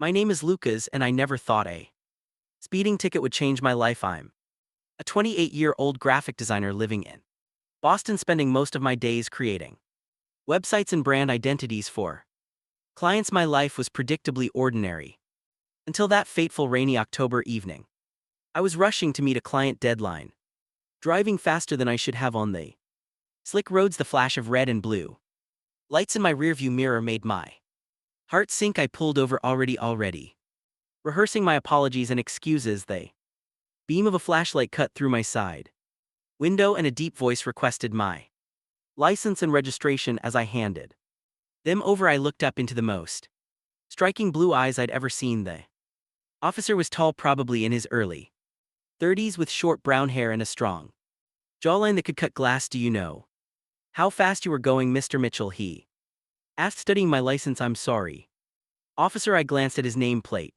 My name is Lucas and I never thought a speeding ticket would change my life. I'm a 28-year-old graphic designer living in Boston, spending most of my days creating websites and brand identities for clients. My life was predictably ordinary until that fateful rainy October evening. I was rushing to meet a client deadline, driving faster than I should have on the slick roads. The flash of red and blue lights in my rearview mirror made my heart sink. I pulled over already, rehearsing my apologies and excuses. The beam of a flashlight cut through my side window and a deep voice requested my license and registration. As I handed them over, I looked up into the most striking blue eyes I'd ever seen. The officer was tall, probably in his early 30s, with short brown hair and a strong jawline that could cut glass. "Do you know how fast you were going, Mr. Mitchell?" he asked, studying my license. "I'm sorry, officer." I glanced at his nameplate.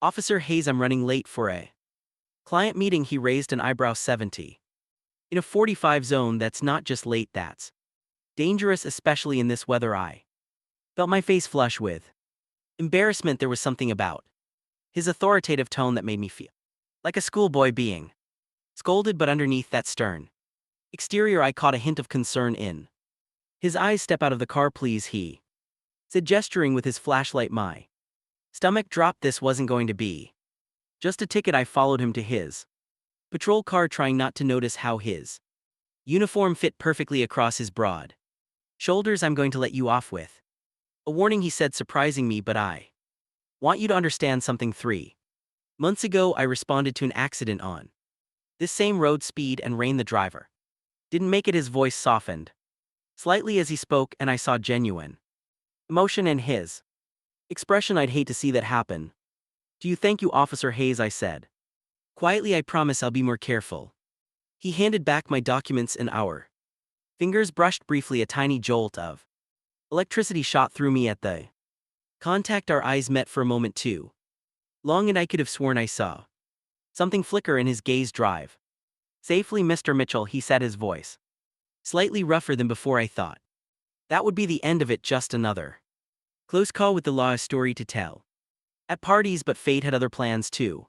"Officer Hayes, I'm running late for a client meeting." He raised an eyebrow. 70 in a 45 zone? That's not just late, that's dangerous, especially in this weather. I felt my face flush with embarrassment. There was something about his authoritative tone that made me feel like a schoolboy being scolded, but underneath that stern exterior I caught a hint of concern in his eyes. "Step out of the car, please," he said, gesturing with his flashlight. My stomach dropped. This wasn't going to be just a ticket. I followed him to his patrol car, trying not to notice how his uniform fit perfectly across his broad shoulders. "I'm going to let you off with a warning," he said, surprising me, "but I want you to understand something. 3 months ago, I responded to an accident on this same road. Speed and rain. The driver didn't make it." His voice softened slightly as he spoke, and I saw genuine emotion in his expression. "I'd hate to see that happen to you." "Thank you, Officer Hayes," I said quietly. "I promise I'll be more careful." He handed back my documents, and our fingers brushed briefly. A tiny jolt of electricity shot through me at the contact. Our eyes met for a moment too long, and I could have sworn I saw something flicker in his gaze. "Drive safely, Mr. Mitchell," he said, his voice slightly rougher than before. I thought that would be the end of it, just another close call with the law, a story to tell at parties, but fate had other plans too.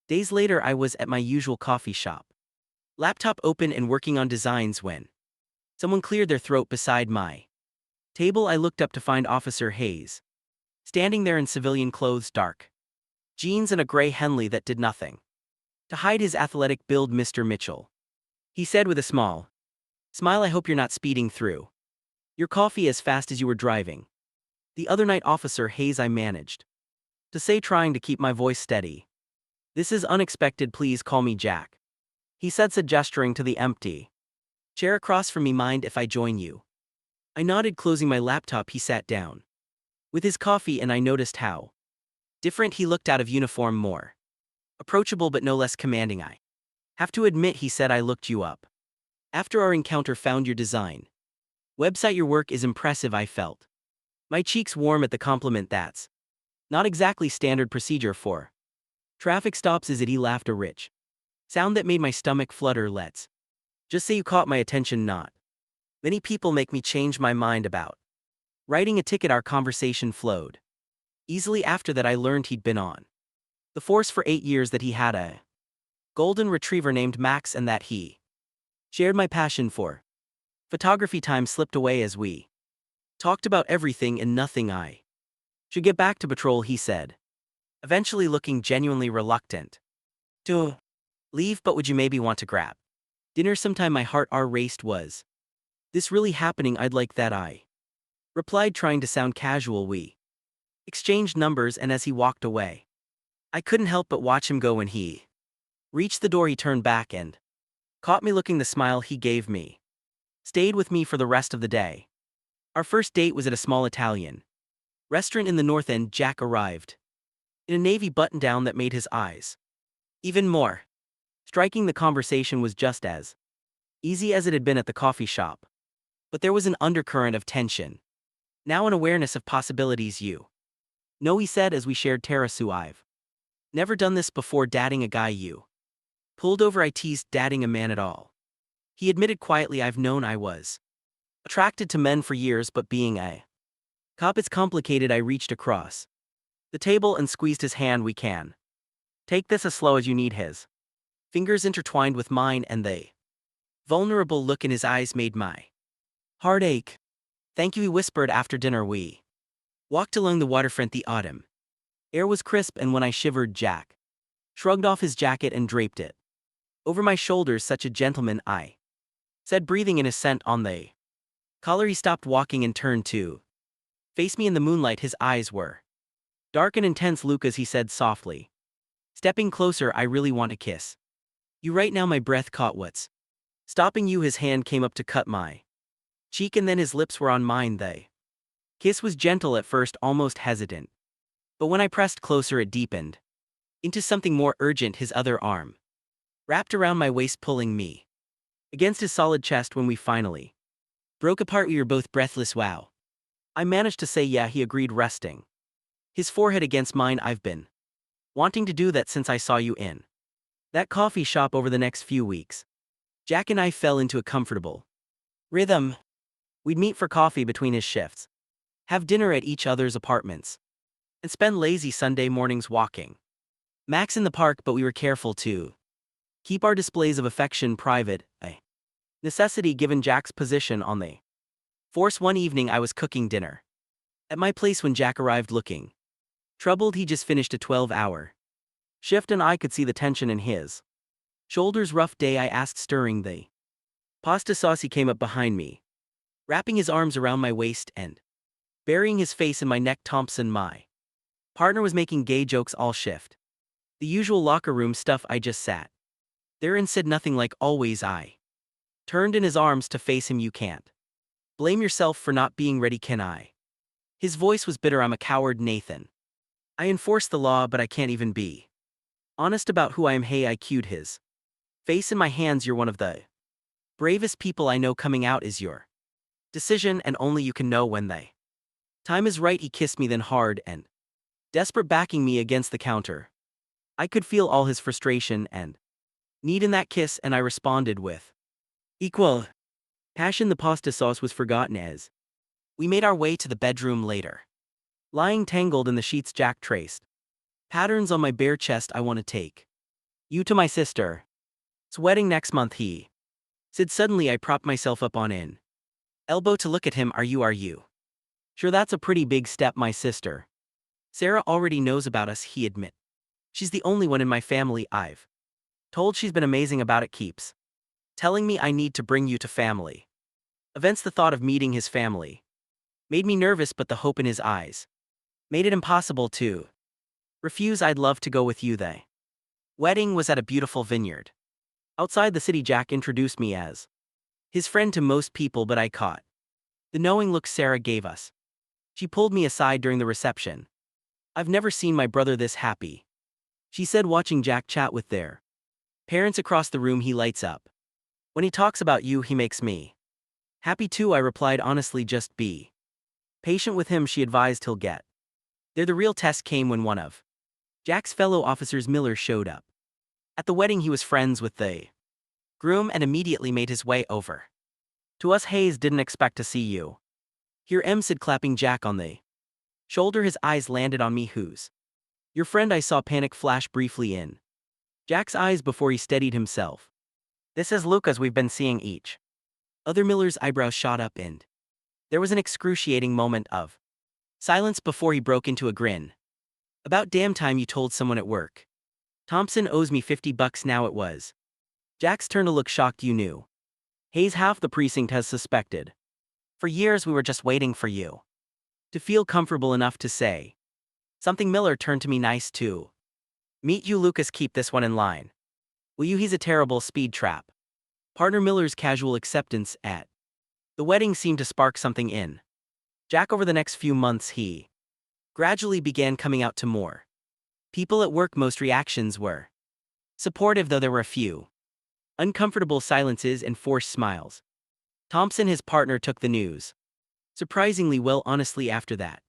Days later, I was at my usual coffee shop, laptop open and working on designs, when someone cleared their throat beside my table. I looked up to find Officer Hayes standing there in civilian clothes, dark jeans and a gray Henley that did nothing to hide his athletic build. "Mr. Mitchell," he said with a small smile, "I hope you're not speeding through your coffee as fast as you were driving the other night." "Officer Hayes," I managed to say, trying to keep my voice steady, "this is unexpected. Please call me Jack," he said, gesturing to the empty chair across from me. "Mind if I join you?" I nodded, closing my laptop. He sat down with his coffee, and I noticed how different he looked out of uniform, more approachable but no less commanding. "I have to admit," he said, "I looked you up after our encounter, found your design website. Your work is impressive." I felt my cheeks warm at the compliment. "That's not exactly standard procedure for traffic stops, is it?" He laughed, a rich sound that made my stomach flutter. "Let's just say you caught my attention. Not many people make me change my mind about writing a ticket." Our conversation flowed easily. After that, I learned he'd been on the force for 8 years, that he had a golden retriever named Max, and that he shared my passion for photography. Time slipped away as we talked about everything and nothing. "I should get back to patrol," he said, eventually, looking genuinely reluctant to leave. "But would you maybe want to grab dinner sometime?" My heart raced. Was this really happening? "I'd like that," I replied, trying to sound casual. We exchanged numbers, and as he walked away, I couldn't help but watch him go. When he reached the door, he turned back and caught me looking. The smile he gave me stayed with me for the rest of the day. Our first date was at a small Italian restaurant in the North End. Jack arrived in a navy button-down that made his eyes even more striking. The conversation was just as easy as it had been at the coffee shop, but there was an undercurrent of tension, now an awareness of possibilities. "You know," he said as we shared tiramisu, "I've never done this before, dating a guy." "You pulled over?" I teased. "Dating a man at all," he admitted quietly. "I've known I was attracted to men for years, but being a cop, it's complicated." I reached across the table and squeezed his hand. We can take this as slow as you need. His fingers intertwined with mine, and the vulnerable look in his eyes made my heart ache. Thank you, he whispered. After dinner we walked along the waterfront. The autumn air was crisp, and when I shivered, Jack shrugged off his jacket and draped it over my shoulders. Such a gentleman, I said, breathing in his scent on the collar. He stopped walking and turned to face me in the moonlight. His eyes were dark and intense. Lucas, he said softly, stepping closer, I really want to kiss you right now. My breath caught. What's stopping you? His hand came up to cut my cheek, and then his lips were on mine. The kiss was gentle at first, almost hesitant, but when I pressed closer it deepened into something more urgent. His other arm wrapped around my waist, pulling me against his solid chest. When we finally broke apart, we were both breathless. Wow. I managed to say. Yeah, he agreed, resting his forehead against mine. I've been wanting to do that since I saw you in that coffee shop. Over the next few weeks, Jack and I fell into a comfortable rhythm. We'd meet for coffee between his shifts, have dinner at each other's apartments, and spend lazy Sunday mornings walking Max in the park. But we were careful to keep our displays of affection private, a necessity given Jack's position on the force. One evening I was cooking dinner at my place when Jack arrived looking troubled. He just finished a 12-hour shift, and I could see the tension in his shoulders. Rough day? I asked, stirring the pasta sauce. He came up behind me, wrapping his arms around my waist and burying his face in my neck. Thompson, my partner, was making gay jokes all shift. The usual locker room stuff. I just sat there and said nothing. Like always, I turned in his arms to face him. You can't blame yourself for not being ready, can I? His voice was bitter. I'm a coward, Nathan. I enforce the law, but I can't even be honest about who I am. Hey, I cued his face in my hands. You're one of the bravest people I know. Coming out is your decision, and only you can know when the time is right. He kissed me, then hard and desperate, backing me against the counter. I could feel all his frustration and need in that kiss, and I responded with equal passion. The pasta sauce was forgotten as we made our way to the bedroom later. Lying tangled in the sheets, Jack traced patterns on my bare chest. I want to take you to my sister's wedding next month, he said suddenly. I propped myself up on an elbow to look at him. Are you sure? That's a pretty big step. My sister Sarah already knows about us, he admitted. She's the only one in my family I've told. She's been amazing about it, keeps telling me I need to bring you to family events. The thought of meeting his family made me nervous, but the hope in his eyes made it impossible to refuse. I'd love to go with you. The wedding was at a beautiful vineyard outside the city. Jack introduced me as his friend to most people, but I caught the knowing look Sarah gave us. She pulled me aside during the reception. I've never seen my brother this happy, she said, watching Jack chat with their parents across the room. He lights up when he talks about you. He makes me happy too, I replied honestly. Just be patient with him, she advised. He'll get there. The real test came when one of Jack's fellow officers, Miller, showed up at the wedding. He was friends with the groom and immediately made his way over to us. Hayes, didn't expect to see you here, M said, clapping Jack on the shoulder. His eyes landed on me. Who's your friend? I saw panic flash briefly in Jack's eyes before he steadied himself. This is Lucas. We've been seeing each other. Miller's eyebrows shot up, and there was an excruciating moment of silence before he broke into a grin. About damn time you told someone at work. Thompson owes me $50 now. It was Jack's turn to look shocked. You knew? Hayes, half the precinct has suspected. For years we were just waiting for you to feel comfortable enough to say something. Miller turned to me. Nice to meet you, Lucas. Keep this one in line, will you? He's a terrible speed trap partner. Miller's casual acceptance at the wedding seemed to spark something in Jack. Over the next few months he gradually began coming out to more people at work. Most reactions were supportive, though there were a few uncomfortable silences and forced smiles. Thompson, his partner, took the news surprisingly well. Honestly, after that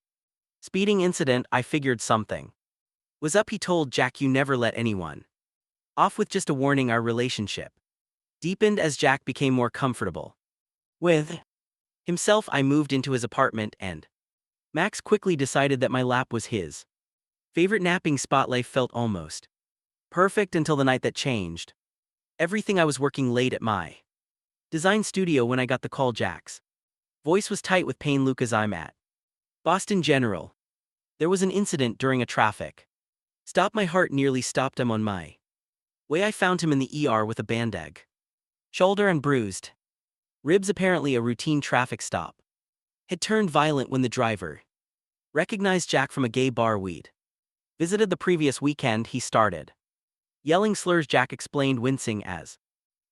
speeding incident, I figured something was up. He told Jack, you never let anyone off with just a warning. Our relationship deepened as Jack became more comfortable with himself. I moved into his apartment, and Max quickly decided that my lap was his Favorite napping spot life felt almost perfect until the night that changed everything. I was working late at my design studio when I got the call. Jack's voice was tight with pain. Lucas, I'm at Boston General. There was an incident during a traffic stop. My heart nearly stopped. I'm on my way. I found him in the ER with a bandage, shoulder and bruised ribs. Apparently a routine traffic stop had turned violent when the driver recognized Jack from a gay bar we'd visited the previous weekend. He started yelling slurs, Jack explained, wincing as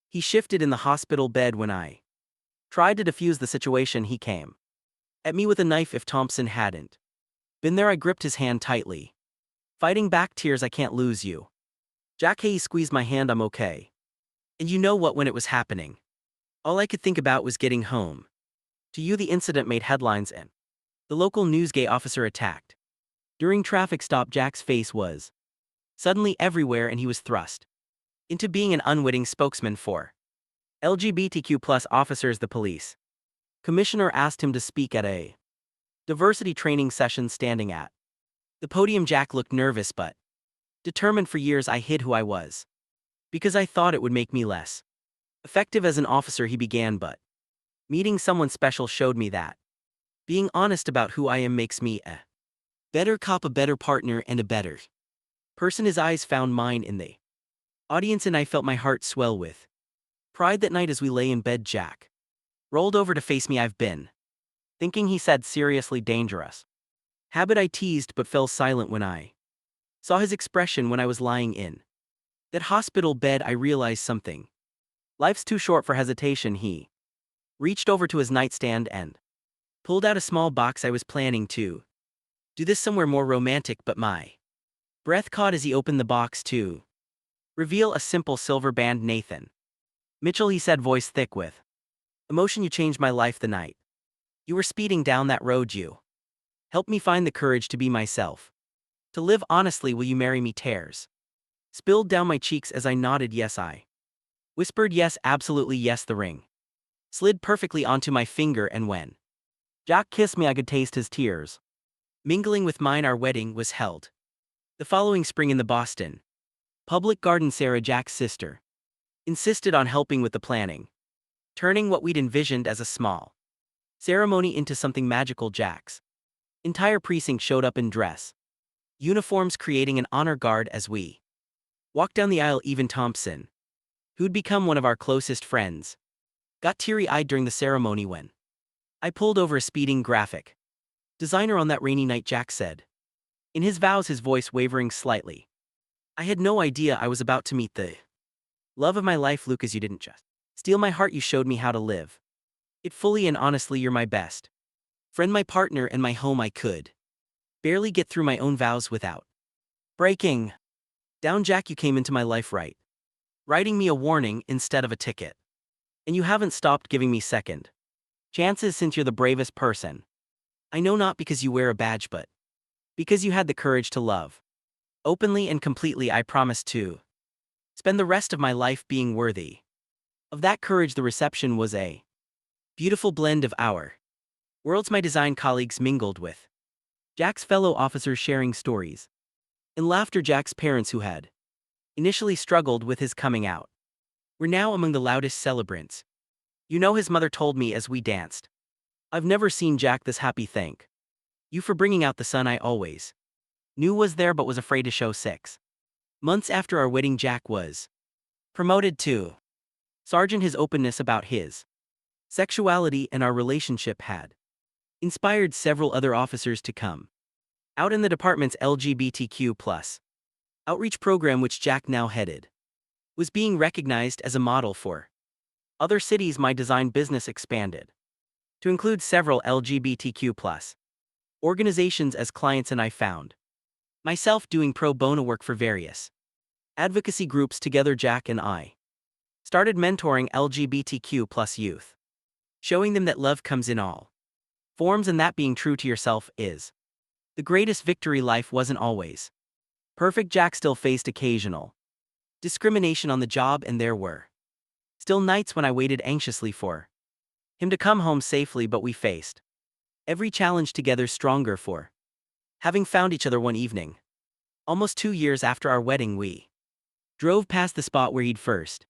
he shifted in the hospital bed. When I tried to defuse the situation, he came at me with a knife. If Thompson hadn't been there, I gripped his hand tightly, fighting back tears. I can't lose you, Jack. He squeezed my hand. I'm okay. And you know what? When it was happening, all I could think about was getting home to you. The incident made headlines and the local news. Gay officer attacked during traffic stop. Jack's face was suddenly everywhere, and he was thrust into being an unwitting spokesman for LGBTQ plus officers. The police commissioner asked him to speak at a diversity training session. Standing at the podium, Jack looked nervous but determined. For years I hid who I was because I thought it would make me less effective as an officer, he began, but meeting someone special showed me that being honest about who I am makes me a better cop, a better partner, and a better person. His eyes found mine in the audience, and I felt my heart swell with pride. That night as we lay in bed, Jack rolled over to face me. I've been thinking, he said seriously. Dangerous habit, I teased, but fell silent when I saw his expression. When I was lying in that hospital bed, I realized something. Life's too short for hesitation. He reached over to his nightstand and pulled out a small box. I was planning to do this somewhere more romantic, but my breath caught as he opened the box to reveal a simple silver band. Nathan Mitchell, he said, voice thick with emotion, you changed my life the night you were speeding down that road. You helped me find the courage to be myself, to live honestly. Will you marry me? Tears spilled down my cheeks as I nodded. Yes, I whispered. Yes, absolutely yes. The ring slid perfectly onto my finger, and when Jack kissed me, I could taste his tears mingling with mine. Our wedding was held the following spring in the Boston Public Garden. Sarah, Jack's sister, insisted on helping with the planning, turning what we'd envisioned as a small ceremony into something magical. Jack's entire precinct showed up in dress uniforms, creating an honor guard as we walked down the aisle. Even Thompson, who'd become one of our closest friends, got teary-eyed during the ceremony when I pulled over a speeding graphic designer on that rainy night, Jack said in his vows, his voice wavering slightly. I had no idea I was about to meet the love of my life. Lucas, you didn't just steal my heart, you showed me how to live it fully and honestly. You're my best friend, my partner, and my home. I could barely get through my own vows without breaking down. Jack, you came into my life writing me a warning instead of a ticket. And you haven't stopped giving me second chances since. You're the bravest person I know, not because you wear a badge, but because you had the courage to love openly and completely. I promise to spend the rest of my life being worthy of that courage. The reception was a beautiful blend of our worlds. My design colleagues mingled with Jack's fellow officers, sharing stories and laughter. Jack's parents, who had initially struggled with his coming out, were now among the loudest celebrants. You know, his mother told me as we danced, I've never seen Jack this happy. Thank you for bringing out the son I always knew was there but was afraid to show. 6 months after our wedding, Jack was promoted to sergeant. His openness about his sexuality and our relationship had inspired several other officers to come out in the department's LGBTQ plus outreach program, which Jack now headed, was being recognized as a model for other cities. My design business expanded to include several LGBTQ plus organizations as clients, and I found myself doing pro bono work for various advocacy groups. Together, Jack and I started mentoring LGBTQ plus youth, showing them that love comes in all forms and that being true to yourself is the greatest victory. Life wasn't always perfect. Jack still faced occasional discrimination on the job, and there were still nights when I waited anxiously for him to come home safely, but we faced every challenge together, stronger for having found each other. One evening, Almost 2 years after our wedding, we drove past the spot where he'd first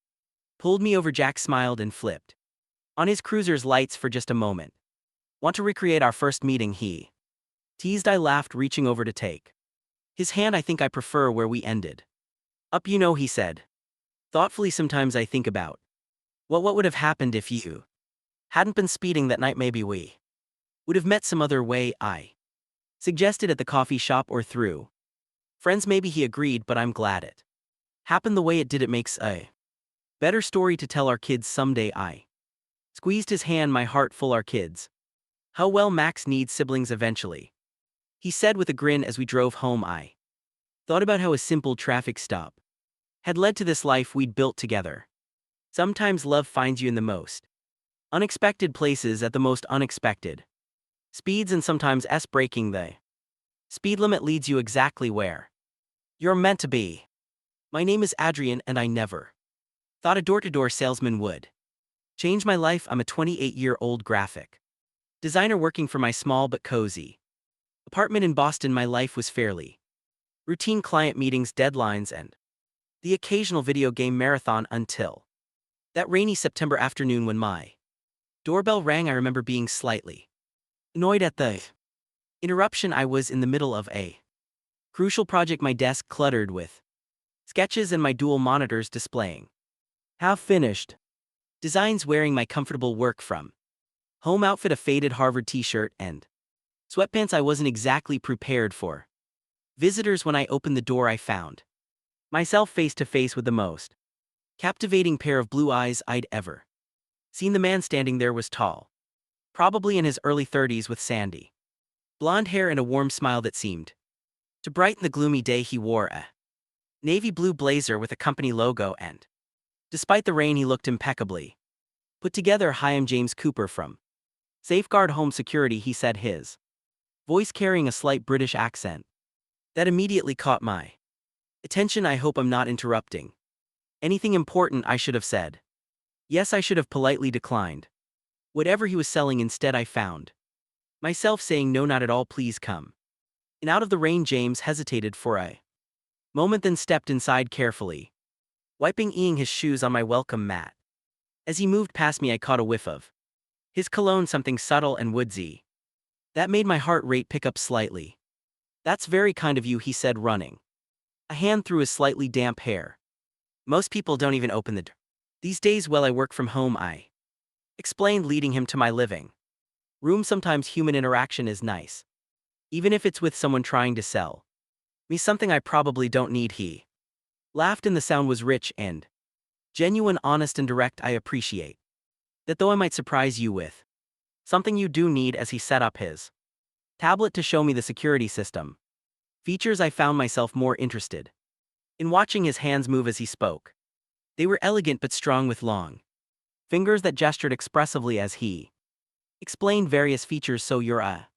pulled me over. Jack smiled and flipped on his cruiser's lights for just a moment. Want to recreate our first meeting, he teased. I laughed, reaching over to take his hand. I think I prefer where we ended up, he said. Thoughtfully, sometimes I think about what would have happened if you hadn't been speeding that night. Maybe we would have met some other way, I suggested, at the coffee shop or through friends. Maybe, he agreed, but I'm glad it happened the way it did. It makes a better story to tell our kids someday. I squeezed his hand, my heart full. Our kids. How well Max needs siblings eventually, he said with a grin as we drove home. I thought about how a simple traffic stop had led to this life we'd built together. Sometimes love finds you in the most unexpected places at the most unexpected speeds, and sometimes breaking the speed limit leads you exactly where you're meant to be. My name is Adrian, and I never thought a door-to-door salesman would change my life. I'm a 28-year-old graphic designer working for my small but cozy apartment in Boston. My life was fairly routine: client meetings, deadlines, and the occasional video game marathon, until that rainy September afternoon when my doorbell rang. I remember being slightly annoyed at the interruption. I was in the middle of a crucial project, my desk cluttered with sketches and my dual monitors displaying half-finished designs. Wearing my comfortable work from home outfit, a faded Harvard t-shirt and sweatpants, I wasn't exactly prepared for visitors. When I opened the door, I found myself face to face with the most captivating pair of blue eyes I'd ever seen. The man standing there was tall, probably in his early 30s, with sandy blonde hair and a warm smile that seemed to brighten the gloomy day. He wore a navy blue blazer with a company logo, and despite the rain, he looked impeccably put together. Hi, I'm James Cooper from Safeguard Home Security, he said, his voice carrying a slight British accent that immediately caught my attention. I hope I'm not interrupting anything important, I should have said. Yes, I should have politely declined whatever he was selling. Instead, I found myself saying, no, not at all, please come and out of the rain. James hesitated for a moment, then stepped inside carefully, wiping his shoes on my welcome mat. As he moved past me, I caught a whiff of his cologne, something subtle and woodsy that made my heart rate pick up slightly. That's very kind of you, he said, running a hand through his slightly damp hair. Most people don't even open the door these days. Well, I work from home, I explained, leading him to my living room. Sometimes human interaction is nice, even if it's with someone trying to sell me something I probably don't need. He laughed, and the sound was rich and genuine, honest and direct. I appreciate that, though I might surprise you with something you do need. As he set up his tablet to show me the security system features, I found myself more interested in watching his hands move as he spoke. They were elegant but strong, with long fingers that gestured expressively as he explained various features. So you're a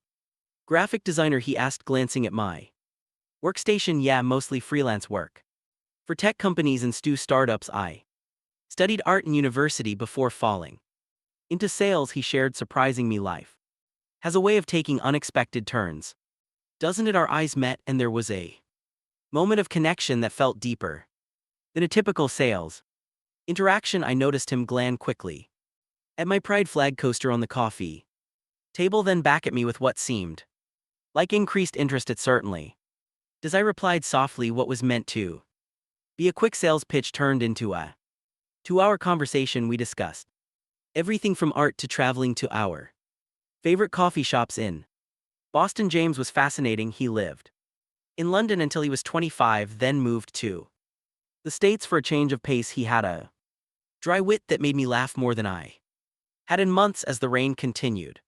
graphic designer, he asked, glancing at my workstation. Yeah, mostly freelance work for tech companies and startups. I studied art in university before falling into sales, he shared, surprising me. Life has a way of taking unexpected turns, doesn't it? Our eyes met, and there was a moment of connection that felt deeper than a typical sales interaction. I noticed him glance quickly at my pride flag coaster on the coffee table, then back at me with what seemed like increased interest. It certainly does, I replied softly. What was meant to be a quick sales pitch turned into a 2-hour conversation. We discussed everything from art to traveling to our favorite coffee shops in Boston. James was fascinating. He lived in London until he was 25, then moved to the States for a change of pace. He had a dry wit that made me laugh more than I had in months. As the rain continued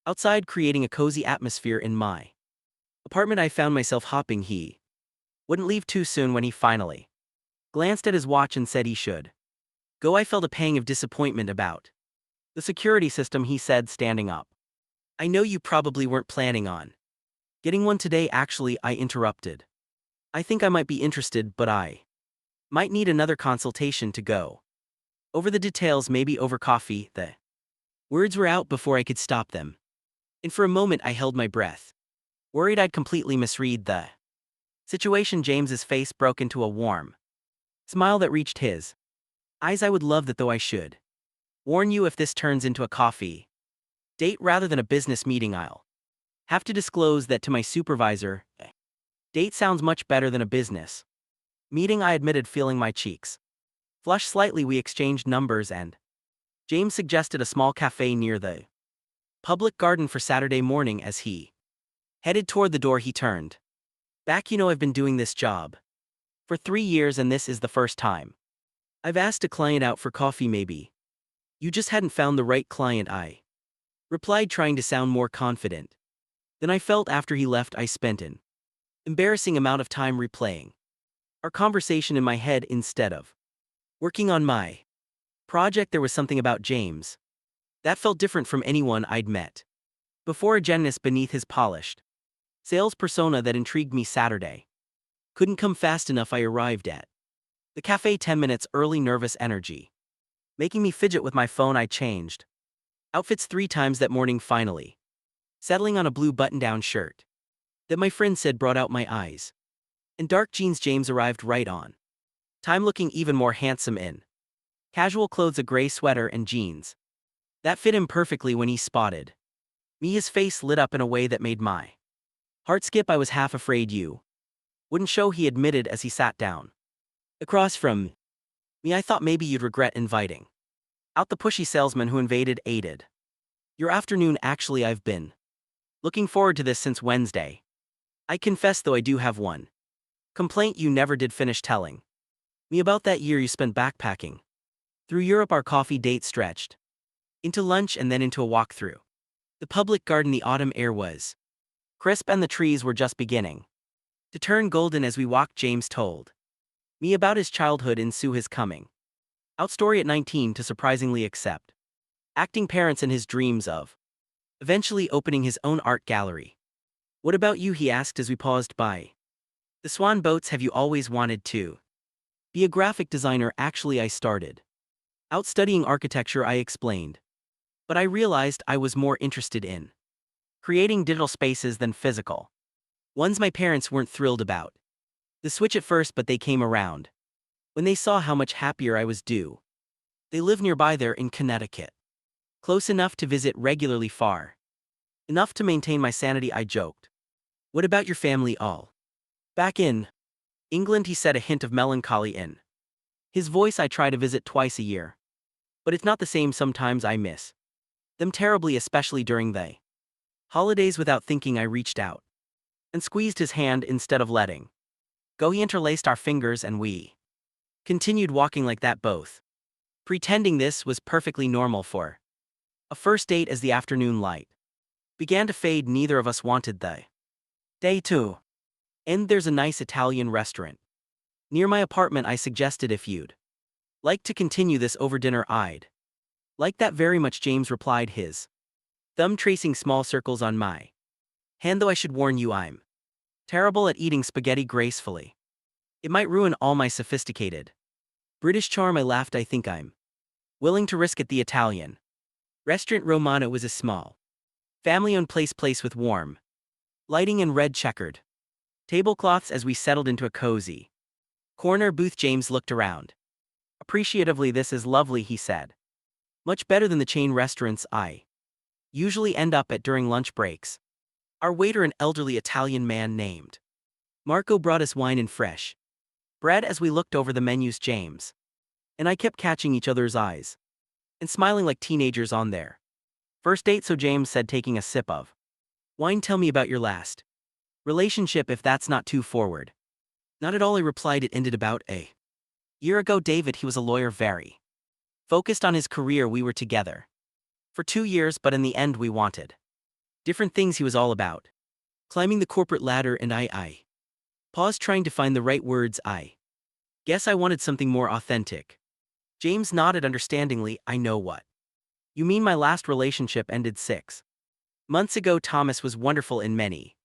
outside, creating a cozy atmosphere in my apartment, I found myself hoping he wouldn't leave too soon. When he finally glanced at his watch and said he should go, I felt a pang of disappointment about the security system, he said, standing up. I know you probably weren't planning on getting one today. Actually, I interrupted. I think I might be interested, but I might need another consultation to go over the details, maybe over coffee. The words were out before I could stop them, and for a moment I held my breath, worried I'd completely misread the Situation. James's face broke into a warm smile that reached his eyes. I would love that, though I should warn you, if this turns into a coffee date rather than a business meeting, I'll have to disclose that to my supervisor. Date sounds much better than a business meeting, I admitted, feeling my cheeks flush slightly. We exchanged numbers, and James suggested a small cafe near the public garden for Saturday morning. As he headed toward the door, he turned back. I've been doing this job for 3 years, and this is the first time I've asked a client out for coffee. Maybe you just hadn't found the right client, I replied, trying to sound more confident than I felt. After he left, I spent an embarrassing amount of time replaying our conversation in my head instead of working on my project. There was something about James that felt different from anyone I'd met before, a gentleness beneath his polished sales persona that intrigued me. Saturday couldn't come fast enough. I arrived at the cafe 10 minutes early, nervous energy making me fidget with my phone. I changed outfits 3 times that morning, finally settling on a blue button-down shirt that my friend said brought out my eyes, and dark jeans. James arrived right on time, looking even more handsome in casual clothes, a gray sweater and jeans that fit him perfectly. When he spotted me, his face lit up in a way that made my heart skip. I was half afraid you wouldn't show, he admitted as he sat down across from me. I thought maybe you'd regret inviting out the pushy salesman who aided your afternoon. Actually, I've been looking forward to this since Wednesday. I confess, though, I do have one complaint. You never did finish telling me about that year you spent backpacking through Europe. Our coffee date stretched into lunch and then into a walk through the public garden. The autumn air was crisp and the trees were just beginning to turn golden as we walked. James told me about his childhood in Sue, his coming out story at 19 to surprisingly accept acting parents, and his dreams of eventually opening his own art gallery. What about you, he asked as we paused by the swan boats. Have you always wanted to be a graphic designer? Actually, I started out studying architecture, I explained, but I realized I was more interested in creating digital spaces than physical ones. My parents weren't thrilled about the switch at first, but they came around when they saw how much happier I was. They live nearby there in Connecticut, close enough to visit regularly, far enough to maintain my sanity. I joked. What about your family, all back in England? He said, a hint of melancholy in his voice. I try to visit twice a year, but it's not the same. Sometimes I miss them terribly, especially during the holidays. Without thinking, I reached out and squeezed his hand instead of letting go. He interlaced our fingers and we continued walking like that, both pretending this was perfectly normal for a first date. As the afternoon light began to fade, neither of us wanted the day to end. There's a nice Italian restaurant near my apartment, I suggested. If you'd like to continue this over dinner, I'd like that very much, James replied, his thumb tracing small circles on my hand. Though I should warn you, I'm terrible at eating spaghetti gracefully. It might ruin all my sophisticated British charm. I laughed. I think I'm willing to risk it. The Italian restaurant Romano was a small, family-owned place with warm lighting and red checkered tablecloths. As we settled into a cozy corner booth, James looked around appreciatively. This is lovely, he said. Much better than the chain restaurants I usually end up at during lunch breaks. Our waiter, an elderly Italian man named Marco, brought us wine and fresh bread. As we looked over the menus, James and I kept catching each other's eyes and smiling like teenagers on their first date. So James said, taking a sip of wine, tell me about your last relationship, if that's not too forward. Not at all, I replied. It ended about a year ago. David, he was a lawyer, very focused on his career. We were together for 2 years, but in the end we wanted different things. He was all about climbing the corporate ladder, and I paused, trying to find the right words. I guess I wanted something more authentic. James nodded understandingly. I know what you mean. My last relationship ended 6 months ago. Thomas was wonderful in many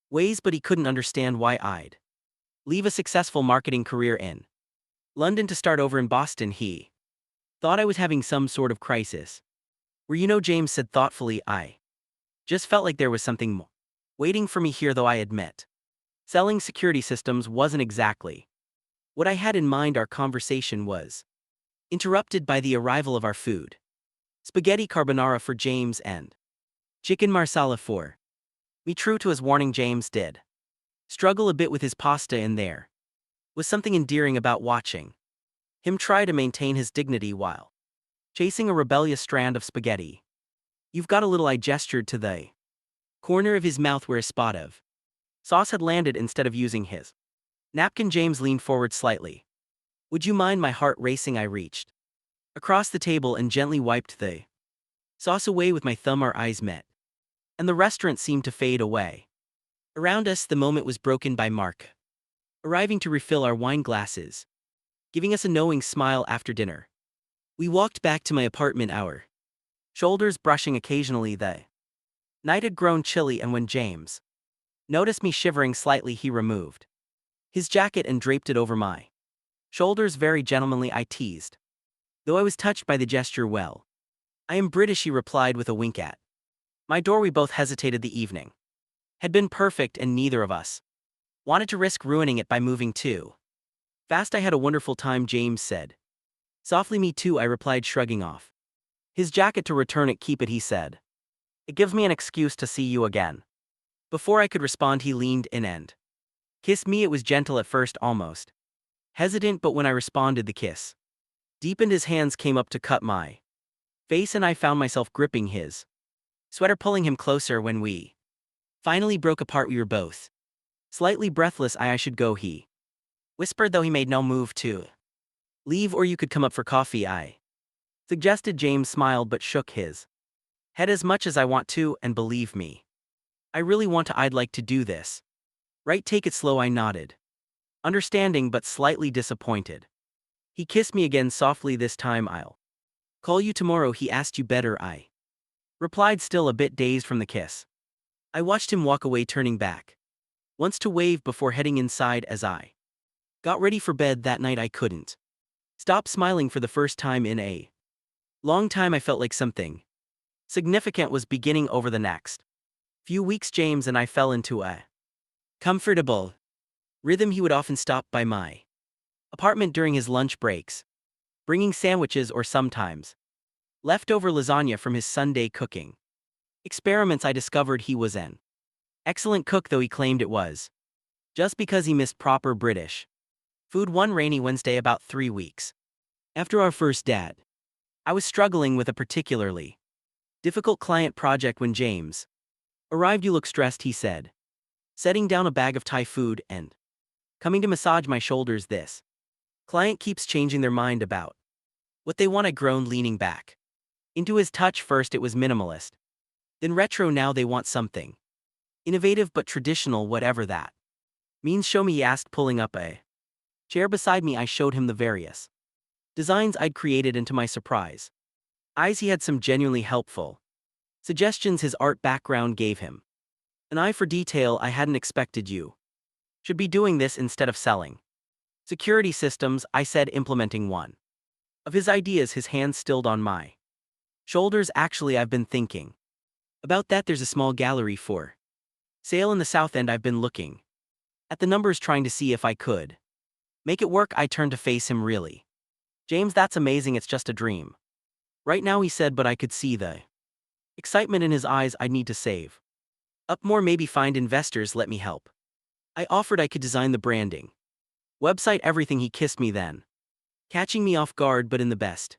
ways, but he couldn't understand why I'd leave a successful marketing career in London to start over in Boston. He thought I was having some sort of crisis. James said thoughtfully, I just felt like there was something more waiting for me here, though I admit Selling security systems wasn't exactly what I had in mind. Our conversation was interrupted by the arrival of our food. Spaghetti carbonara for James and chicken marsala for me. True to his warning, James did struggle a bit with his pasta, and there was something endearing about watching him try to maintain his dignity while chasing a rebellious strand of spaghetti. "You've got a little," I gestured to the corner of his mouth where a spot of sauce had landed instead of using his napkin. James leaned forward slightly. "Would you mind?" My heart racing, I reached across the table and gently wiped the sauce away with my thumb. Our eyes met, and the restaurant seemed to fade away around us. The moment was broken by Mark arriving to refill our wine glasses, giving us a knowing smile. After dinner, we walked back to my apartment, our shoulders brushing occasionally. The night had grown chilly, and when James noticed me shivering slightly, he removed his jacket and draped it over my shoulders. "Very gentlemanly," I teased, though I was touched by the gesture. "Well, I am British," he replied with a wink at my door. We both hesitated. The evening had been perfect, and neither of us wanted to risk ruining it by moving too fast. "I had a wonderful time," James said softly. "Me too," I replied, shrugging off his jacket to return it. "Keep it," he said. "It gives me an excuse to see you again." Before I could respond, he leaned in and kissed me. It was gentle at first, almost hesitant, but when I responded, the kiss deepened. His hands came up to cut my face, and I found myself gripping his sweater, pulling him closer. When we finally broke apart, we were both slightly breathless. "I should go," he whispered, though he made no move to leave. "Or you could come up for coffee," I suggested. James smiled but shook his head. "As much as I want to, and believe me, I really want to. I'd like to do this right. Take it slow." I nodded, understanding but slightly disappointed. He kissed me again softly. "This time I'll call you tomorrow." "He asked you better," I replied, still a bit dazed from the kiss. I watched him walk away, turning back once to wave before heading inside. As I got ready for bed that night, I couldn't stop smiling. For the first time in a long time, I felt like something significant was beginning. Over the next few weeks, James and I fell into a comfortable rhythm. He would often stop by my apartment during his lunch breaks, bringing sandwiches or sometimes leftover lasagna from his Sunday cooking experiments. I discovered he was an excellent cook, though he claimed it was just because he missed proper British food. One rainy Wednesday, about 3 weeks after our first date, I was struggling with a particularly difficult client project when James arrived. "You look stressed," he said, setting down a bag of Thai food and coming to massage my shoulders. "This client keeps changing their mind about what they want." I groaned, leaning back into his touch. "First it was minimalist, then retro, now they want something innovative but traditional, whatever that means." "Show me," he asked, pulling up a chair beside me. I showed him the various designs I'd created, and to my surprise, he had some genuinely helpful suggestions. His art background gave him an eye for detail I hadn't expected. "You should be doing this instead of selling security systems," I said, implementing one of his ideas. His hands stilled on my shoulders. "Actually, I've been thinking about that. There's a small gallery for sale in the South End. I've been looking at the numbers, trying to see if I could make it work." I turned to face him. "Really, James, that's amazing. It's just a dream right now," he said, but I could see the excitement in his eyes. "I'd need to save up more, maybe find investors." "Let me help," I offered. "I could design the branding, website, everything." He kissed me then, catching me off guard, but in the best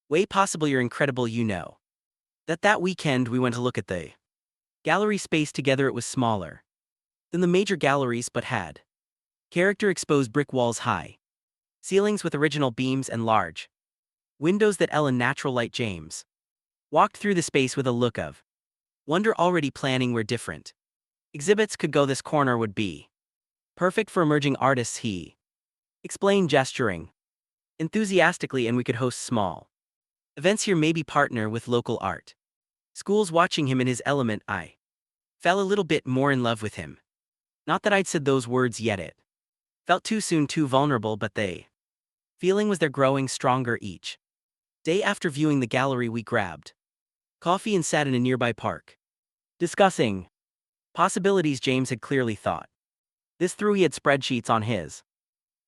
way possible. "You're incredible." "You know that weekend we went to look at the gallery space together. It was smaller than the major galleries, but had character. Exposed brick walls, high ceilings with original beams, and large windows that let in natural light." James walked through the space with a look of wonder, already planning where different exhibits could go. "This corner would be perfect for emerging artists," he explained, gesturing enthusiastically, "and we could host small events here, maybe partner with local art schools." Watching him in his element, I fell a little bit more in love with him. Not that I'd said those words yet. It felt too soon, too vulnerable, but the feeling was there, growing stronger each day. After viewing the gallery, we grabbed coffee and sat in a nearby park, discussing possibilities. James had clearly thought This through he had spreadsheets on his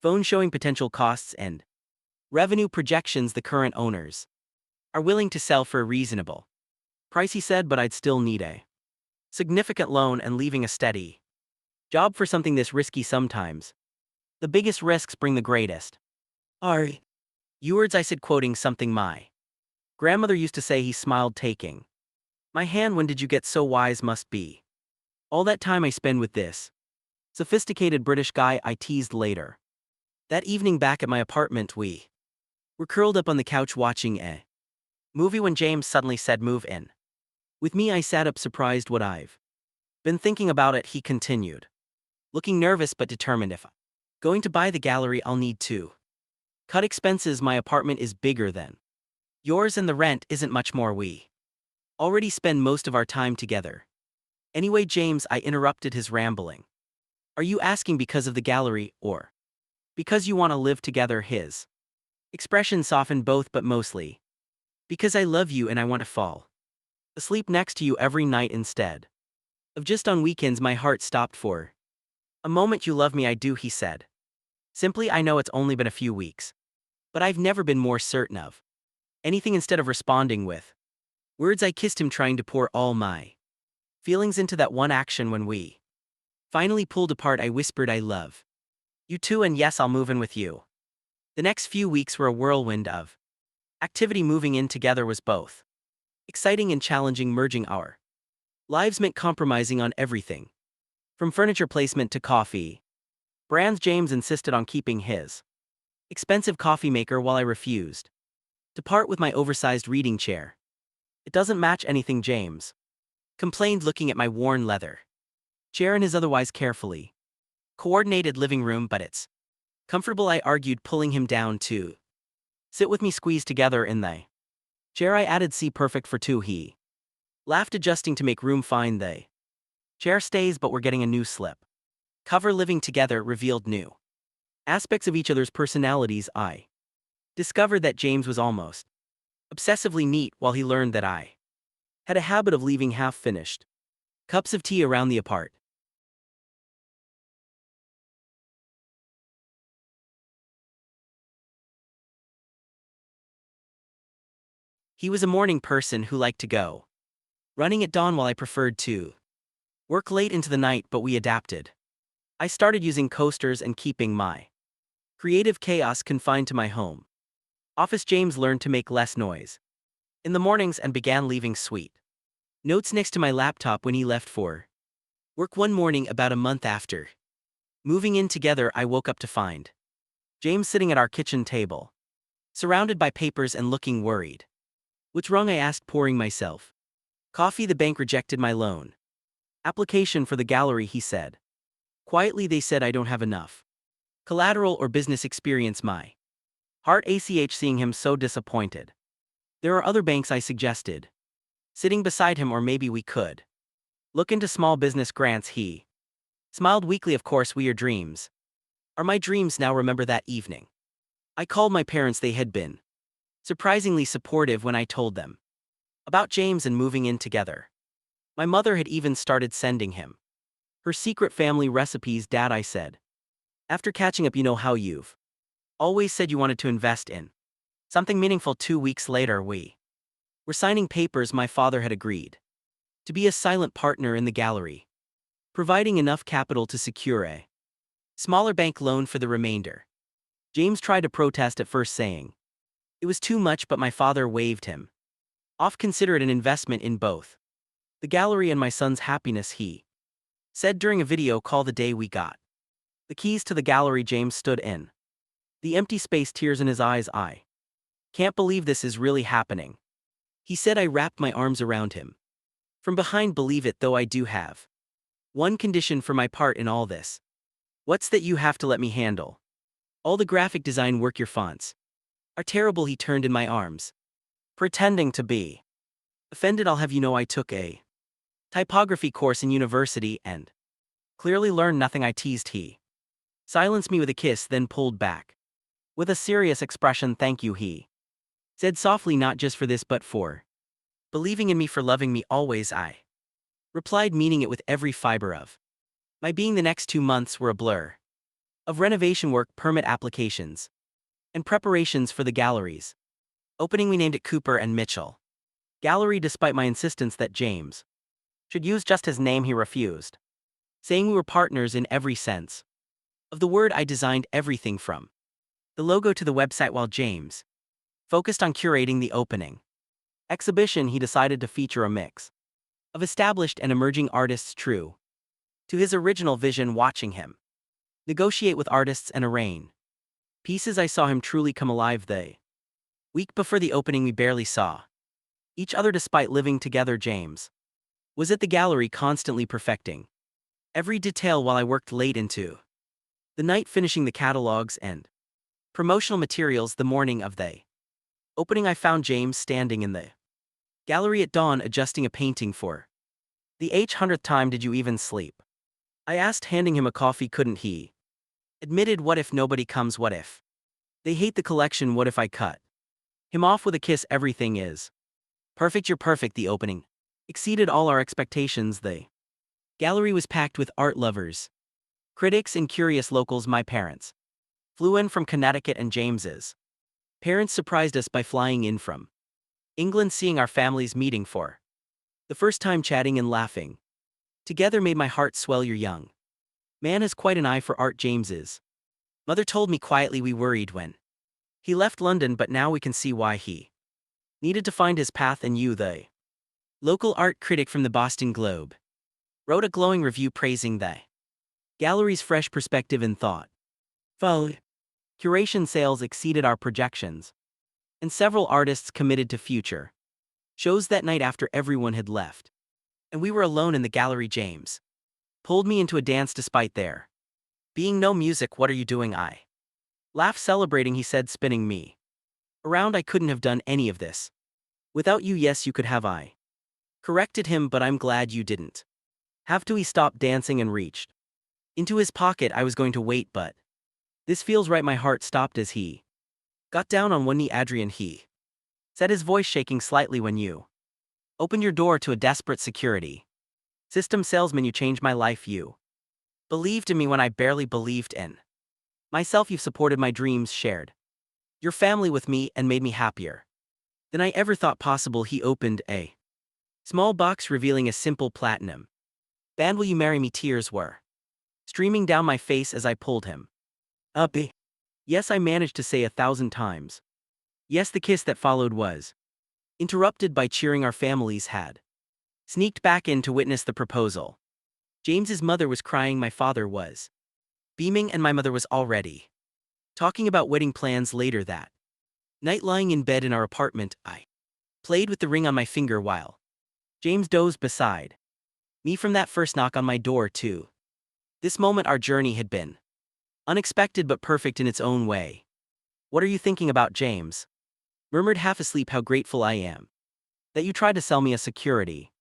phone showing potential costs and revenue projections the current owners are willing to sell for a reasonable price, he said, but I'd still need a significant loan and leaving a steady job for something this risky sometimes. The biggest risks bring the greatest are rewards, I said, quoting something my grandmother used to say. He smiled, taking my hand. When did you get so wise? Must be all that time I spend with this sophisticated British guy, I teased later. That evening back at my apartment, we were curled up on the couch watching a movie when James suddenly said, "Move in with me." I sat up, surprised. "What? I've been thinking about it," he continued, looking nervous but determined. "If I'm going to buy the gallery, I'll need to cut expenses. My apartment is bigger than yours and the rent isn't much more. We already spend most of our time together." "Anyway, James," I interrupted his rambling, "are you asking because of the gallery or because you want to live together?" His expression softened. "Both, but mostly because I love you and I want to fall asleep next to you every night instead of just on weekends." My heart stopped for a moment. "You love me?" "I do," he said simply. "I know it's only been a few weeks, but I've never been more certain of anything." Instead of responding with words, I kissed him, trying to pour all my feelings into that one action. When we finally pulled apart, I whispered, "I love you too, and yes, I'll move in with you." The next few weeks were a whirlwind of activity. Moving in together was both exciting and challenging. Merging our lives meant compromising on everything from furniture placement to coffee brands. James insisted on keeping his expensive coffee maker while I refused to part with my oversized reading chair. "It doesn't match anything," James complained, looking at my worn leather chair and his otherwise carefully coordinated living room. "But it's comfortable," I argued, pulling him down to sit with me. Squeezed together in the chair, I added, "See, perfect for two." He laughed, adjusting to make room. "Fine, the chair stays, but we're getting a new slip cover." Living together revealed new aspects of each other's personalities. I discovered that James was almost obsessively neat, while he learned that I had a habit of leaving half-finished cups of tea around the apart. He was a morning person who liked to go running at dawn, while I preferred to work late into the night, but we adapted. I started using coasters and keeping my creative chaos confined to my home office. James learned to make less noise in the mornings and began leaving sweet notes next to my laptop when he left for work. One morning, about a month after moving in together, I woke up to find James sitting at our kitchen table, surrounded by papers and looking worried. "What's wrong?" I asked, pouring myself coffee. "The bank rejected my loan application for the gallery," he said quietly. "They said I don't have enough collateral or business experience." My heart ached seeing him so disappointed. "There are other banks," I suggested, sitting beside him, "or maybe we could look into small business grants." He smiled weakly. "Of course, we are dreams are my dreams now." Remember that evening I called my parents? They had been surprisingly supportive when I told them about James and moving in together. My mother had even started sending him her secret family recipes. "Dad," I said, after catching up, "you know how you've always said you wanted to invest in something meaningful." 2 weeks later, we were signing papers. My father had agreed to be a silent partner in the gallery, providing enough capital to secure a smaller bank loan for the remainder. James tried to protest at first, saying it was too much, but my father waved him off. "Consider it an investment in both the gallery and my son's happiness," he said during a video call. The day we got the keys to the gallery, James stood in the empty space, tears in his eyes. "I can't believe this is really happening," he said. I wrapped my arms around him from behind. "Believe it, though I do have one condition for my part in all this." "What's that?" "You have to let me handle all the graphic design work. Your fonts are terrible." He turned in my arms, pretending to be offended. "I'll have you know I took a typography course in university and clearly learned nothing," I teased. He silenced me with a kiss, then pulled back with a serious expression. "Thank you," he said softly, "not just for this, but for believing in me, for loving me always," I replied, meaning it with every fiber of My being the next 2 months were a blur of renovation work, permit applications, and preparations for the galleries. Opening, we named it Cooper and Mitchell Gallery, despite my insistence that James should use just his name. He refused, saying we were partners in every sense of the word. I designed everything from the logo to the website, while James focused on curating the opening exhibition. He decided to feature a mix of established and emerging artists, true to his original vision. Watching him negotiate with artists and arraign pieces, I saw him truly come alive. The week before the opening, we barely saw each other despite living together. James was at the gallery, constantly perfecting every detail, while I worked late into the night finishing the catalogs and promotional materials. The morning of the opening, I found James standing in the gallery at dawn, adjusting a painting for the 800th time. "Did you even sleep?" I asked, handing him a coffee. "Couldn't," he admitted. "What if nobody comes? What if they hate the collection? What if I cut him off with a kiss? Everything is perfect." "You're perfect." The opening exceeded all our expectations. The gallery was packed with art lovers, critics, and curious locals. My parents flew in from Connecticut, and James's parents surprised us by flying in from England. Seeing our families meeting for the first time, chatting and laughing together, made my heart swell. "Your young man has quite an eye for art," James's mother told me quietly. "We worried when he left London, but now we can see why he needed to find his path." "And you," the local art critic from the Boston Globe wrote a glowing review praising the gallery's fresh perspective and thought. Curation sales exceeded our projections, and several artists committed to future shows that night. After everyone had left and we were alone in the gallery, James pulled me into a dance despite there being no music. "What are you doing?" I laughed, celebrating. He said, spinning me around. "I couldn't have done any of this without you." "Yes, you could have," I corrected him, "but I'm glad you didn't have to." He stopped dancing and reached into his pocket. I was going to wait, but "This feels right." My heart stopped as he got down on one knee. "Adrian," he said, his voice shaking slightly, "when you opened your door to a desperate security system salesman, you changed my life. You believed in me when I barely believed in myself. You've supported my dreams, shared your family with me, and made me happier than I ever thought possible." He opened a small box, revealing a simple platinum band. "Will you marry me?" Tears were streaming down my face as I pulled him up. "Yes," I managed to say 1,000 times. "Yes." The kiss that followed was interrupted by cheering. Our families had sneaked back in to witness the proposal. James's mother was crying, my father was beaming, and my mother was already talking about wedding plans later that night. Lying in bed in our apartment, I played with the ring on my finger while James dozed beside me. From that first knock on my door to this moment, our journey had been unexpected but perfect in its own way. "What are you thinking about?" James murmured, half asleep. "How grateful I am that you tried to sell me a security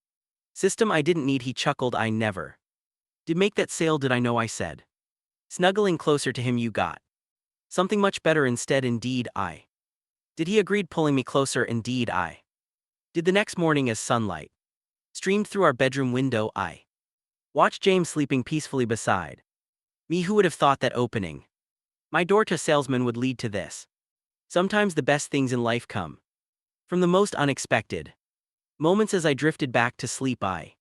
system I didn't need." He chuckled. "I never did make that sale, did I?" "No," I said, snuggling closer to him. "You got something much better instead." "Indeed I did," he agreed, pulling me closer. "Indeed I did." The next morning, as sunlight streamed through our bedroom window, I watched James sleeping peacefully beside me. Who would have thought that opening my door to a salesman would lead to this? Sometimes the best things in life come from the most unexpected moments. As I drifted back to sleep, I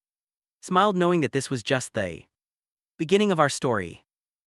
smiled, knowing that this was just the beginning of our story.